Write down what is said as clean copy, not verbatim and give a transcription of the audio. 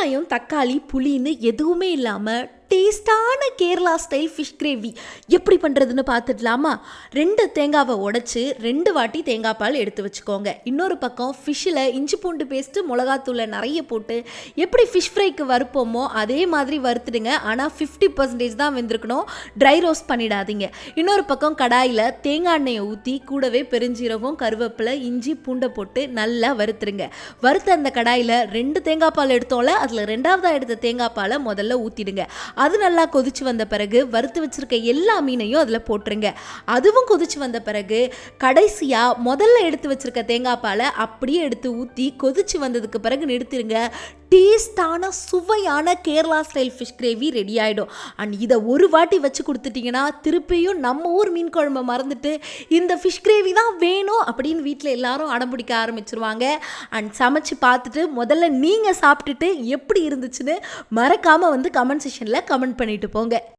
வெங்காயம், தக்காளி, புளின்னு எதுவுமே இல்லாமல் டேஸ்டான கேரளா ஸ்டைல் ஃபிஷ் கிரேவி எப்படி பண்ணுறதுன்னு பார்த்துடலாமா? 2 தேங்காவை உடைச்சி 2 வாட்டி தேங்காய் பால் எடுத்து வச்சுக்கோங்க. இன்னொரு பக்கம் ஃபிஷ்ஷில் இஞ்சி பூண்டு பேஸ்ட்டு, மிளகாத்தூளை நிறைய போட்டு எப்படி ஃபிஷ் ஃப்ரைக்கு வறுப்போமோ அதே மாதிரி வறுத்துடுங்க. ஆனால் 50% தான் வெந்திருக்கணும், ட்ரை ரோஸ்ட் பண்ணிடாதீங்க. இன்னொரு பக்கம் கடாயில் தேங்காய் எண்ணெயை ஊற்றி கூடவே பெருஞ்சீரகம், கருவேப்பிலை, இஞ்சி பூண்டை போட்டு நல்லா வறுத்துருங்க. வறுத்த அந்த கடாயில் 2 தேங்காய் பால் எடுத்தோம்ல, அதில் 2ஆவதாக எடுத்த தேங்காய் பாலை முதல்ல ஊற்றிடுங்க. அது நல்லா கொதிச்சு வந்த பிறகு வறுத்து வச்சிருக்க எல்லா மீனையும் அதில் போட்டுருங்க. அதுவும் கொதிச்சு வந்த பிறகு கடைசியாக முதல்ல எடுத்து வச்சிருக்க தேங்காய் பாலை அப்படியே எடுத்து ஊற்றி கொதிச்சு வந்ததுக்கு பிறகு நிறுத்திடுங்க. டேஸ்டான சுவையான Kerala style fish gravy ready ஆகிடும். அண்ட் இதை ஒரு வாட்டி வச்சு கொடுத்துட்டிங்கன்னா திருப்பியும் நம்ம ஊர் மீன் குழம்பை மறந்துட்டு இந்த ஃபிஷ் கிரேவி தான் வேணும் அப்படின்னு வீட்டில் எல்லாரும் அடம்பிடிக்க ஆரம்பிச்சிருவாங்க. அண்ட் சமைச்சு பார்த்துட்டு முதல்ல நீங்கள் சாப்பிட்டுட்டு எப்படி இருந்துச்சுன்னு மறக்காமல் கமெண்ட் செக்ஷனில் கமெண்ட் பண்ணிட்டு போங்க.